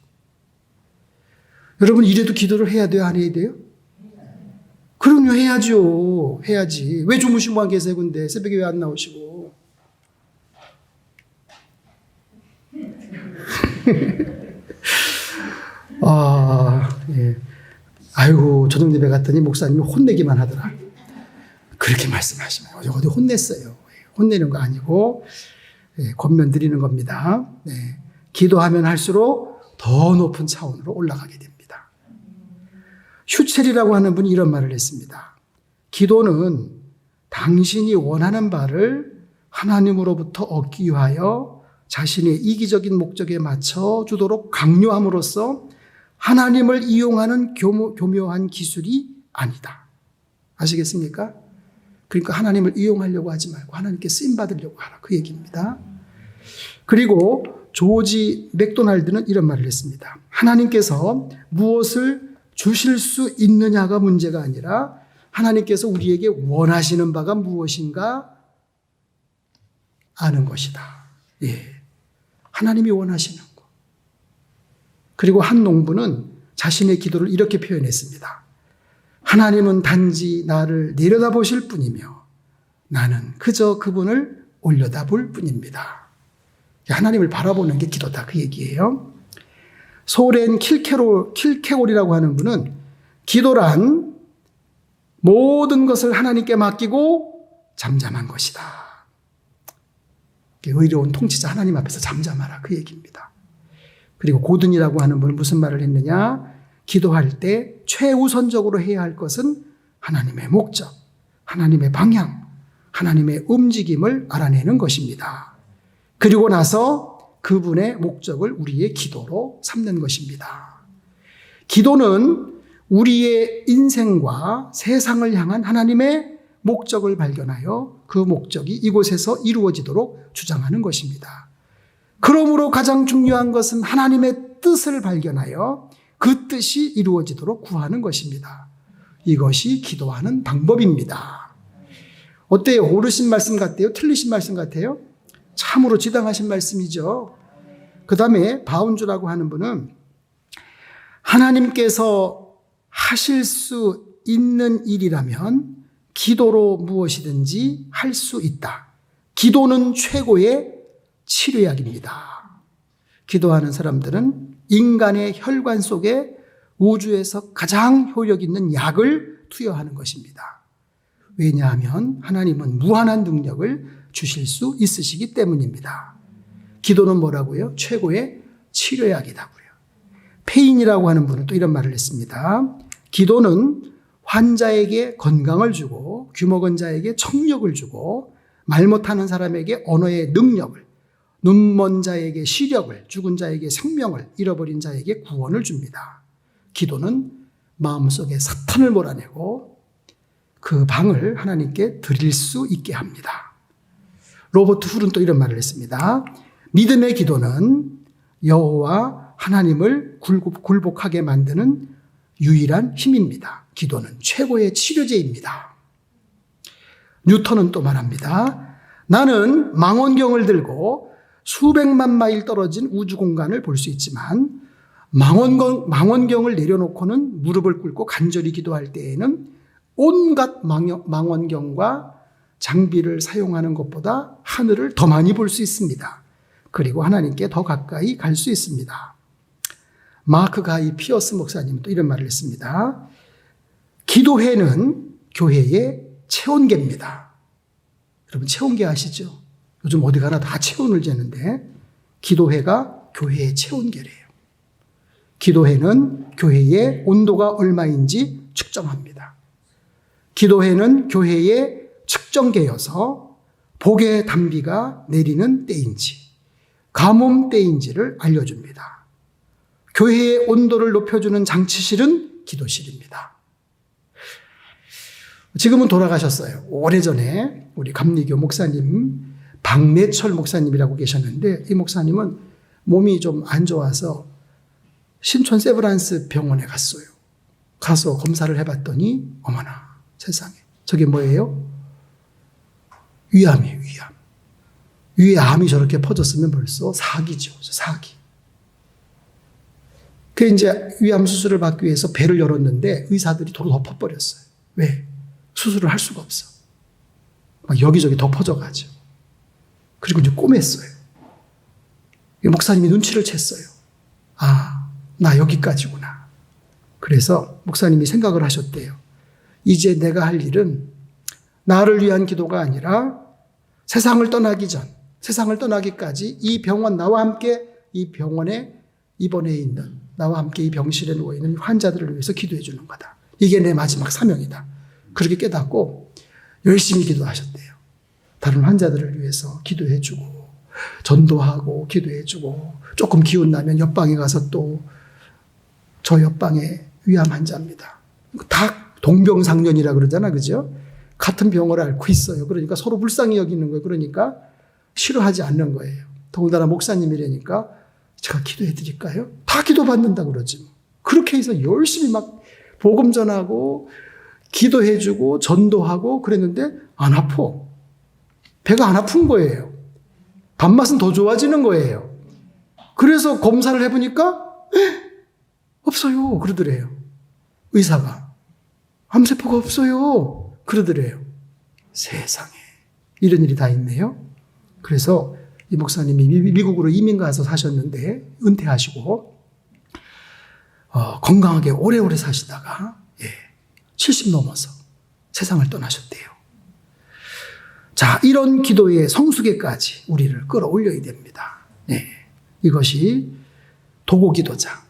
여러분 이래도 기도를 해야 돼요? 안 해야 돼요? 그럼요, 해야죠. 해야지. 왜 주무시고만 계세요? 근데 새벽에 왜 안 나오시고? 예. 아이고, 저녁 예배 갔더니 목사님이 혼내기만 하더라. 그렇게 말씀하시면 어디 혼냈어요. 혼내는 거 아니고 권면 드리는 겁니다. 네. 기도하면 할수록 더 높은 차원으로 올라가게 됩니다. 슈첼이라고 하는 분이 이런 말을 했습니다. 기도는 당신이 원하는 바를 하나님으로부터 얻기 위하여 자신의 이기적인 목적에 맞춰 주도록 강요함으로써 하나님을 이용하는 교묘한 기술이 아니다. 아시겠습니까? 그러니까 하나님을 이용하려고 하지 말고 하나님께 쓰임받으려고 하라. 그 얘기입니다. 그리고 조지 맥도날드는 이런 말을 했습니다. 하나님께서 무엇을 주실 수 있느냐가 문제가 아니라 하나님께서 우리에게 원하시는 바가 무엇인가 아는 것이다. 예. 하나님이 원하시는 것. 그리고 한 농부는 자신의 기도를 이렇게 표현했습니다. 하나님은 단지 나를 내려다보실 뿐이며 나는 그저 그분을 올려다볼 뿐입니다. 하나님을 바라보는 게 기도다 그 얘기예요. 소렌 킬케골이라고 하는 분은 기도란 모든 것을 하나님께 맡기고 잠잠한 것이다. 의로운 통치자 하나님 앞에서 잠잠하라 그 얘기입니다. 그리고 고든이라고 하는 분은 무슨 말을 했느냐? 기도할 때 최우선적으로 해야 할 것은 하나님의 목적, 하나님의 방향, 하나님의 움직임을 알아내는 것입니다. 그리고 나서 그분의 목적을 우리의 기도로 삼는 것입니다. 기도는 우리의 인생과 세상을 향한 하나님의 목적을 발견하여 그 목적이 이곳에서 이루어지도록 주장하는 것입니다. 그러므로 가장 중요한 것은 하나님의 뜻을 발견하여 그 뜻이 이루어지도록 구하는 것입니다. 이것이 기도하는 방법입니다. 어때요? 옳으신 말씀 같아요? 틀리신 말씀 같아요? 참으로 지당하신 말씀이죠. 그 다음에 바운주라고 하는 분은 하나님께서 하실 수 있는 일이라면 기도로 무엇이든지 할 수 있다. 기도는 최고의 치료약입니다. 기도하는 사람들은 인간의 혈관 속에 우주에서 가장 효력 있는 약을 투여하는 것입니다. 왜냐하면 하나님은 무한한 능력을 주실 수 있으시기 때문입니다. 기도는 뭐라고요? 최고의 치료약이라고요. 페인이라고 하는 분은 또 이런 말을 했습니다. 기도는 환자에게 건강을 주고 귀먹은 자에게 청력을 주고 말 못하는 사람에게 언어의 능력을, 눈먼 자에게 시력을, 죽은 자에게 생명을, 잃어버린 자에게 구원을 줍니다. 기도는 마음속에 사탄을 몰아내고 그 방을 하나님께 드릴 수 있게 합니다. 로버트 훌은 또 이런 말을 했습니다. 믿음의 기도는 여호와 하나님을 굴복하게 만드는 유일한 힘입니다. 기도는 최고의 치료제입니다. 뉴턴은 또 말합니다. 나는 망원경을 들고 수백만 마일 떨어진 우주 공간을 볼 수 있지만 망원경을 내려놓고는 무릎을 꿇고 간절히 기도할 때에는 온갖 망원경과 장비를 사용하는 것보다 하늘을 더 많이 볼 수 있습니다. 그리고 하나님께 더 가까이 갈 수 있습니다. 마크 가이 피어스 목사님은 또 이런 말을 했습니다. 기도회는 교회의 체온계입니다. 여러분 체온계 아시죠? 요즘 어디 가나 다 체온을 재는데 기도회가 교회의 체온계래요. 기도회는 교회의 온도가 얼마인지 측정합니다. 기도회는 교회의 측정계여서 복의 단비가 내리는 때인지 가뭄 때인지를 알려줍니다. 교회의 온도를 높여주는 장치실은 기도실입니다. 지금은 돌아가셨어요. 오래전에 우리 감리교 목사님 박내철 목사님이라고 계셨는데 이 목사님은 몸이 좀 안 좋아서 신촌 세브란스 병원에 갔어요. 가서 검사를 해봤더니 어머나 세상에 저게 뭐예요? 위암이에요. 위암. 위에 암이 저렇게 퍼졌으면 벌써 사기죠. 사기. 그 이제 위암 수술을 받기 위해서 배를 열었는데 의사들이 도로 덮어버렸어요. 왜? 수술을 할 수가 없어. 막 여기저기 덮어져가지고. 그리고 이제 꼬맸어요. 목사님이 눈치를 챘어요. 아, 나 여기까지구나. 그래서 목사님이 생각을 하셨대요. 이제 내가 할 일은 나를 위한 기도가 아니라 세상을 떠나기 전, 세상을 떠나기까지 이 병원, 나와 함께 이 병원에 입원해 있는, 나와 함께 이 병실에 누워있는 환자들을 위해서 기도해 주는 거다. 이게 내 마지막 사명이다. 그렇게 깨닫고 열심히 기도하셨대요. 다른 환자들을 위해서 기도해 주고 전도하고 기도해 주고 조금 기운 나면 옆방에 가서 또 저 옆방에 위암 환자입니다. 다 동병상련이라 그러잖아. 그죠? 같은 병을 앓고 있어요. 그러니까 서로 불쌍히 여기는 거예요. 그러니까 싫어하지 않는 거예요. 더군다나 목사님이라니까 제가 기도해 드릴까요? 다 기도받는다 그러지. 그렇게 해서 열심히 막 복음 전하고 기도해 주고 전도하고 그랬는데 안 아파. 배가 안 아픈 거예요. 밥맛은 더 좋아지는 거예요. 그래서 검사를 해보니까 없어요. 그러더래요. 의사가. 암세포가 없어요. 그러더래요. 세상에. 이런 일이 다 있네요. 그래서 이 목사님이 미국으로 이민 가서 사셨는데 은퇴하시고 건강하게 오래오래 사시다가 70 넘어서 세상을 떠나셨대요. 자, 이런 기도의 성숙에까지 우리를 끌어올려야 됩니다. 이것이 도고기도자,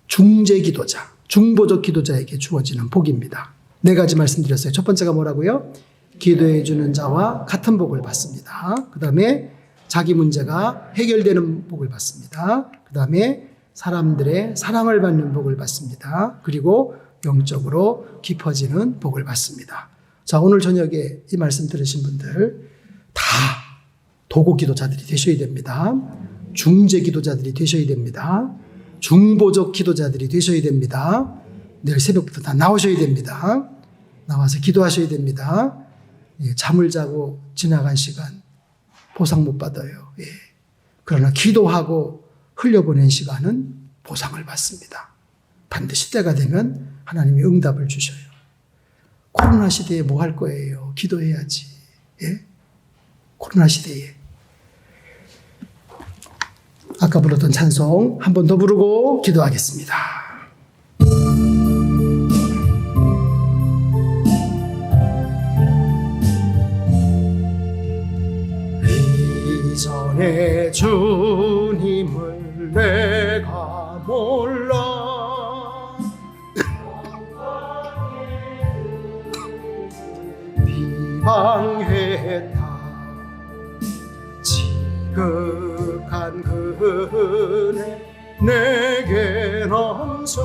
중재기도자, 중보적 기도자에게 주어지는 복입니다. 4가지 말씀드렸어요. 첫 번째가 뭐라고요? 기도해 주는 자와 같은 복을 받습니다. 그 다음에 자기 문제가 해결되는 복을 받습니다. 그 다음에 사람들의 사랑을 받는 복을 받습니다. 그리고 영적으로 깊어지는 복을 받습니다. 자, 오늘 저녁에 이 말씀 들으신 분들 다 도고 기도자들이 되셔야 됩니다. 중재 기도자들이 되셔야 됩니다. 중보적 기도자들이 되셔야 됩니다. 내일 새벽부터 다 나오셔야 됩니다. 나와서 기도하셔야 됩니다. 잠을 자고 지나간 시간 보상 못 받아요. 그러나 기도하고 흘려보낸 시간은 보상을 받습니다. 반드시 때가 되면 하나님이 응답을 주셔요. 코로나 시대에 뭐 할 거예요? 기도해야지. 코로나 시대에. 아까 불렀던 찬송 한 번 더 부르고 기도하겠습니다. 이전에 주님을 내가 몰라 비방했다. 지극한 그 은혜 내게 넘쳐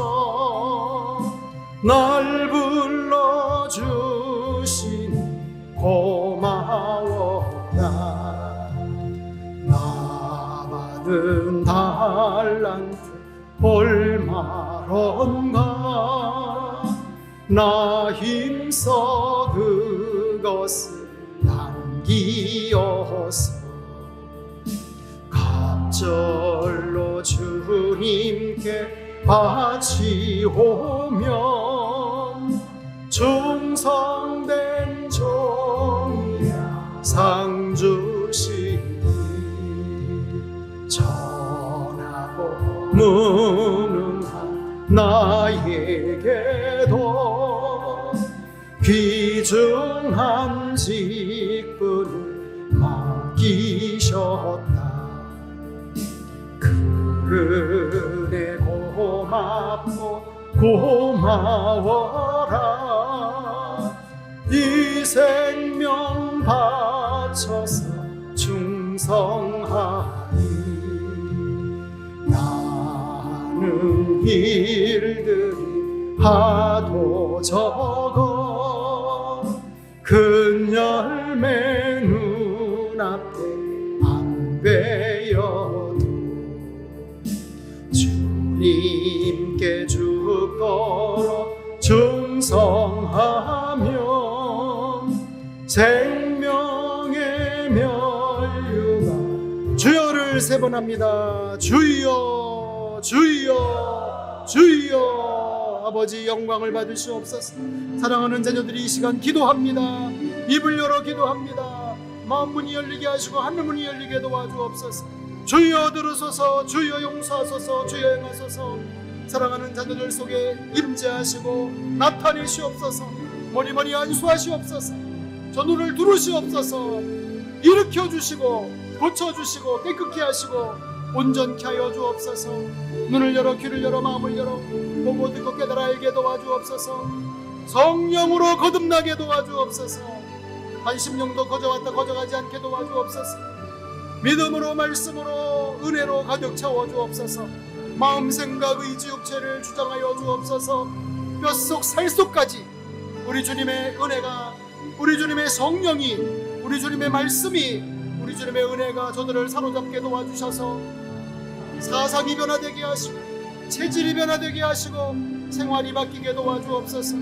날 불러주시니 고마웠다. 나 받은 달란트 얼마런가. 나 힘써 그것을 남기어서 갑절로 주님께 바치오면 충성된 종이야 상 주시니 전하고 무능한 나에게도 귀중한 직분을 맡기셨다. 그 은혜 고맙고 고마워라. 이 생명 바쳐서 충성하니 나는 일들이 하도 적어 큰 열매 눈앞에 안 베어도 충성하며 생명의 면류가 주여를 세 번 합니다. 주여 주여 주여. 아버지 영광을 받으시옵소서. 사랑하는 자녀들이 이 시간 기도합니다. 입을 열어 기도합니다. 마음 문이 열리게 하시고 하늘 문이 열리게 도와주옵소서. 주여 들으소서. 주여 용서하소서. 주여 행하소서. 사랑하는 자녀들 속에 임재하시고 나타내시옵소서. 머리머리 안수하시옵소서. 저 눈을 두르시옵소서. 일으켜주시고 고쳐주시고 깨끗게 하시고 온전케 하여 주옵소서. 눈을 열어 귀를 열어 마음을 열어 보고 듣고 깨달아 알게 도와주옵소서. 성령으로 거듭나게 도와주옵소서. 한심령도 거저왔다 거저가지 않게 도와주옵소서. 믿음으로 말씀으로 은혜로 가득 채워주옵소서. 마음 생각 의지 육체를 주장하여 주옵소서. 뼛속 살속까지 우리 주님의 은혜가, 우리 주님의 성령이, 우리 주님의 말씀이, 우리 주님의 은혜가 저들을 사로잡게 도와주셔서 사상이 변화되게 하시고 체질이 변화되게 하시고 생활이 바뀌게 도와주옵소서.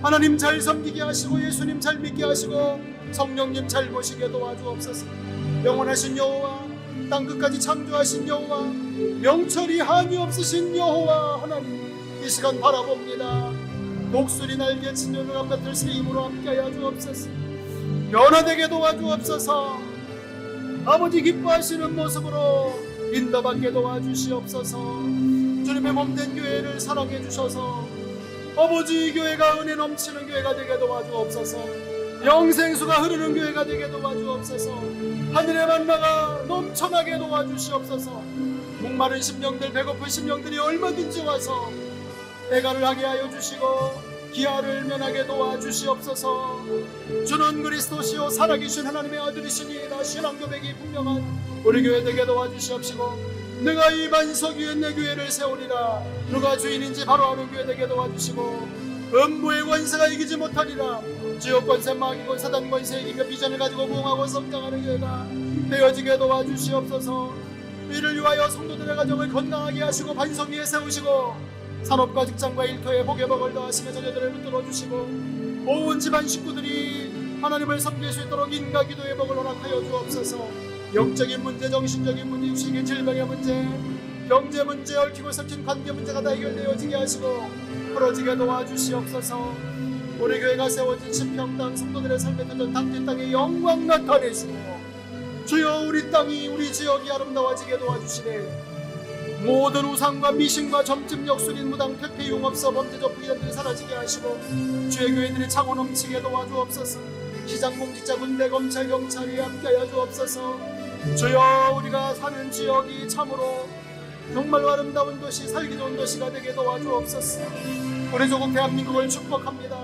하나님 잘 섬기게 하시고 예수님 잘 믿게 하시고 성령님 잘 모시게 도와주옵소서. 영원하신 여호와, 땅끝까지 창조하신 여호와, 명철이 한이 없으신 여호와 하나님, 이 시간 바라봅니다. 독수리 날개 친절을 앞같을 새 힘으로 함께하여 주옵소서. 변화되게 도와주옵소서. 아버지 기뻐하시는 모습으로 인도받게 도와주시옵소서. 주님의 몸된 교회를 사랑해 주셔서 아버지 교회가 은혜 넘치는 교회가 되게 도와주옵소서. 영생수가 흐르는 교회가 되게 도와주옵소서. 하늘의 만나가 넘쳐나게 도와주시옵소서. 목마른 심령들, 배고픈 심령들이 얼마든지 와서 배가를 하게 하여 주시고 기아를 면하게 도와주시옵소서. 주는 그리스도시요 살아계신 하나님의 아들이시니이다. 신앙 고백이 분명한 우리 교회 되게 도와주시옵시고 내가 이 반석 위에 내 교회를 세우리라. 누가 주인인지 바로 아는 교회 되게 도와주시고 음부의 권세가 이기지 못하리라. 지옥 권세, 마귀권, 사단 권세 이기며 비전을 가지고 부흥하고 성장하는 교회가 되어지게 도와주시옵소서. 이를 위하여 성도들의 가정을 건강하게 하시고 반석 위에 세우시고 산업과 직장과 일터에 복의 복을 더하시며 자녀들을 붙들어 주시고 온 집안 식구들이 하나님을 섬길 수 있도록 인과 기도의 복을 허락하여 주옵소서. 영적인 문제, 정신적인 문제, 육신의 질병의 문제, 경제 문제, 얽히고 설킨 관계 문제가 다 해결되어지게 하시고 풀어지게 도와주시옵소서. 우리 교회가 세워진 신평당 성도들의 삶에 터전 당진 땅에 영광 나타내시고 주여 우리 땅이 우리 지역이 아름다워지게 도와주시네. 모든 우상과 미신과 점집 역술인 무당 퇴폐 융업서 범죄적 부기관들이 사라지게 하시고 주의 교회들이 차고 넘치게 도와주옵소서. 시장 공직자 군대 검찰 경찰이 함께하여 주옵소서. 주여 우리가 사는 지역이 참으로 정말로 아름다운 도시, 살기 좋은 도시가 되게 도와주옵소서. 우리 조국 대한민국을 축복합니다.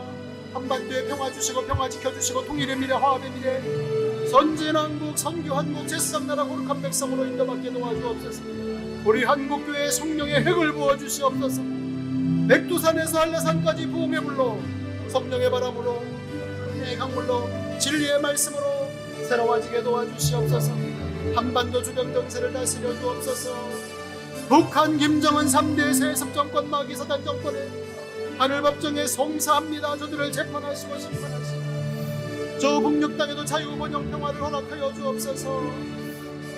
한반도에 평화 주시고 평화 지켜주시고 통일의 미래, 화합의 미래, 선진한국, 선교한국, 제사장나라 거룩한 백성으로 인도받게 도와주옵소서. 우리 한국교회에 성령의 핵을 부어주시옵소서. 백두산에서 한라산까지 부흥의 물로, 성령의 바람으로, 은혜의 강물로, 진리의 말씀으로 새로워지게 도와주시옵소서. 한반도 주변 정세를 다스려 주옵소서. 북한 김정은 3대 세습 정권 마귀 사단 정권에 하늘법정에 송사합니다. 저들을 재판하시고 심판하시고 저 북녘 땅에도 자유 번영 평화를 허락하여 주옵소서.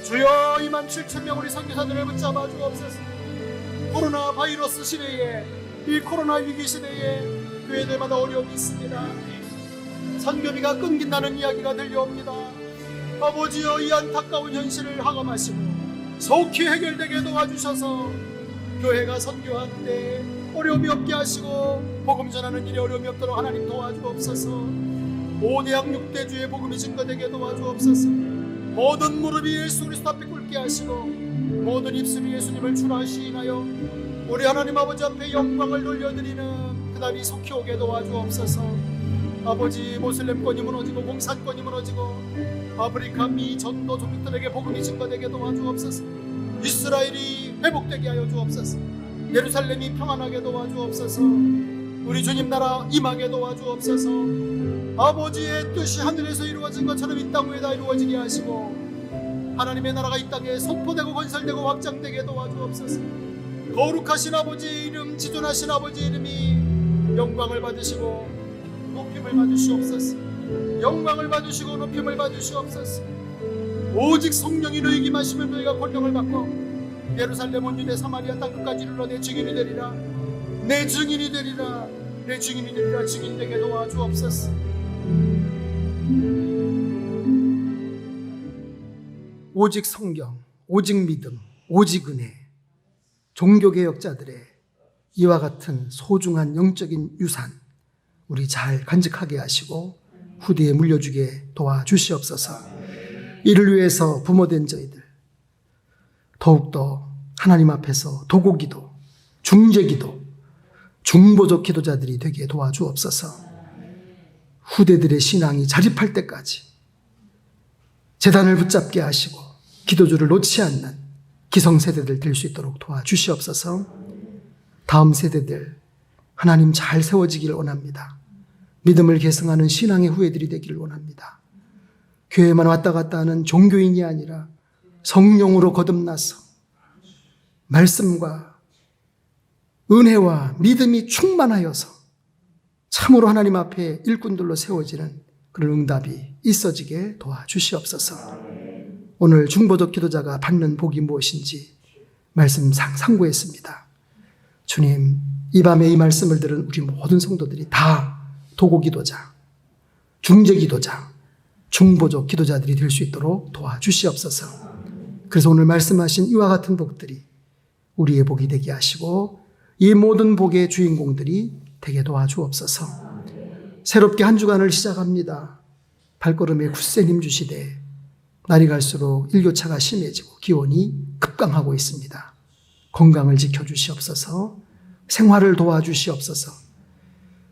주여 2만 7천 명 우리 선교사들을 붙잡아 주옵소서. 코로나 바이러스 시대에, 이 코로나 위기 시대에 교회들마다 어려움이 있습니다. 선교비가 끊긴다는 이야기가 들려옵니다. 아버지여 이 안타까운 현실을 하감하시고 속히 해결되게 도와주셔서 교회가 선교하는데 어려움이 없게 하시고 복음 전하는 일에 어려움이 없도록 하나님 도와주옵소서. 5대학 6대주의 복음이 증거되게 도와주옵소서. 모든 무릎이 예수 그리스도 앞에 꿇게 하시고 모든 입술이 예수님을 주라 시인하여 우리 하나님 아버지 앞에 영광을 돌려드리는 그날이 속히 오게 도와주옵소서. 아버지 모슬렘권이 무너지고 공산권이 무너지고 아프리카 미 전도 종족들에게 복음이 증거되게 도와주옵소서. 이스라엘이 회복되게 하여 주옵소서. 예루살렘이 평안하게 도와주옵소서. 우리 주님 나라 임하게 도와주옵소서. 아버지의 뜻이 하늘에서 이루어진 것처럼 이 땅 위에 다 이루어지게 하시고 하나님의 나라가 이 땅에 선포되고 건설되고 확장되게 도와주옵소서. 거룩하신 아버지의 이름, 지존하신 아버지의 이름이 영광을 받으시고 높임을 받으시옵소서. 영광을 받으시고 높임을 받으시옵소서. 오직 성령이 너희에게 임하시면 너희가 권능을 받고 예루살렘 온 유대 사마리아 땅 끝까지 이르러 내 증인이 되리라. 내 증인이 되리라. 내 증인이 되리라. 증인되게 도와주옵소서. 오직 성경, 오직 믿음, 오직 은혜, 종교개혁자들의 이와 같은 소중한 영적인 유산 우리 잘 간직하게 하시고 후대에 물려주게 도와주시옵소서. 이를 위해서 부모된 저희들 더욱더 하나님 앞에서 도고기도, 중재기도, 중보적 기도자들이 되게 도와주옵소서. 후대들의 신앙이 자립할 때까지 재단을 붙잡게 하시고 기도주를 놓지 않는 기성세대들 될 수 있도록 도와주시옵소서. 다음 세대들 하나님 잘 세워지길 원합니다. 믿음을 계승하는 신앙의 후예들이 되기를 원합니다. 교회만 왔다 갔다 하는 종교인이 아니라 성령으로 거듭나서 말씀과 은혜와 믿음이 충만하여서 참으로 하나님 앞에 일꾼들로 세워지는 그런 응답이 있어지게 도와주시옵소서. 오늘 중보적 기도자가 받는 복이 무엇인지 말씀 상고했습니다. 주님, 이 밤에 이 말씀을 들은 우리 모든 성도들이 다 도고 기도자, 중재 기도자, 중보적 기도자들이 될 수 있도록 도와주시옵소서. 그래서 오늘 말씀하신 이와 같은 복들이 우리의 복이 되게 하시고 이 모든 복의 주인공들이 되게 도와주옵소서. 새롭게 한 주간을 시작합니다. 발걸음에 굳센 힘 주시되 날이 갈수록 일교차가 심해지고 기온이 급강하고 있습니다. 건강을 지켜주시옵소서. 생활을 도와주시옵소서.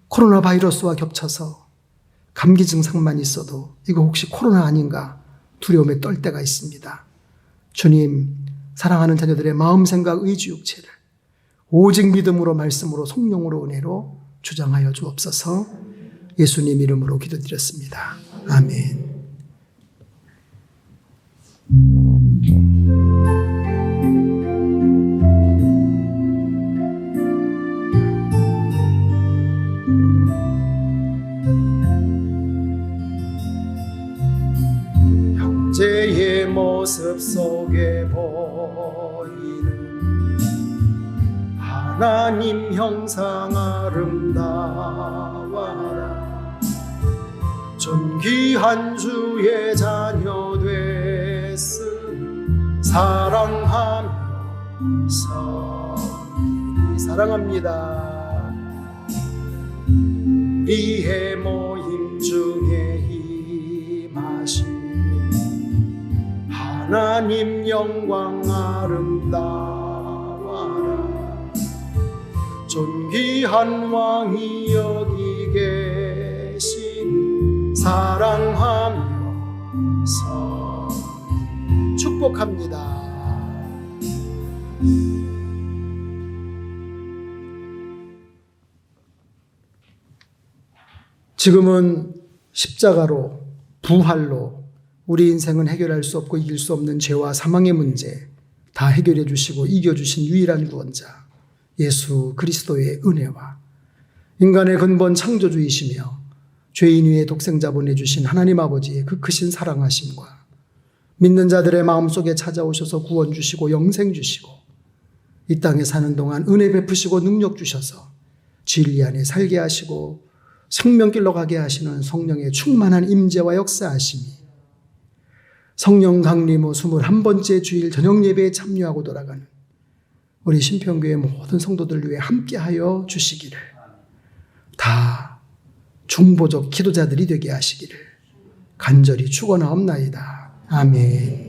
코로나 바이러스와 겹쳐서 감기 증상만 있어도 이거 혹시 코로나 아닌가 두려움에 떨 때가 있습니다. 주님, 사랑하는 자녀들의 마음, 생각, 의지, 육체를 오직 믿음으로, 말씀으로, 성령으로, 은혜로 주장하여 주옵소서. 예수님 이름으로 기도드렸습니다. 아멘. 형제의 모습 속에 보이는 하나님 형상 아름다워라. 존귀한 주의 자녀 됐으니 사랑하며 섬기리. 사랑합니다. 우리의 모임 중에 임하신 하나님 영광 아름다워라. 존귀한 왕이 여기 계신 사랑하며 축복합니다. 지금은 십자가로, 부활로 우리 인생은 해결할 수 없고 이길 수 없는 죄와 사망의 문제 다 해결해 주시고 이겨주신 유일한 구원자 예수 그리스도의 은혜와 인간의 근본 창조주이시며 죄인 위에 독생자 보내주신 하나님 아버지의 그 크신 사랑하심과 믿는 자들의 마음속에 찾아오셔서 구원 주시고 영생 주시고 이 땅에 사는 동안 은혜 베푸시고 능력 주셔서 진리 안에 살게 하시고 생명길로 가게 하시는 성령의 충만한 임재와 역사하심이 성령 강림 후 21번째 주일 저녁 예배에 참여하고 돌아가는 우리 신평교회 모든 성도들 위해 함께하여 주시기를, 다 중보적 기도자들이 되게 하시기를 간절히 축원하옵나이다. 아멘.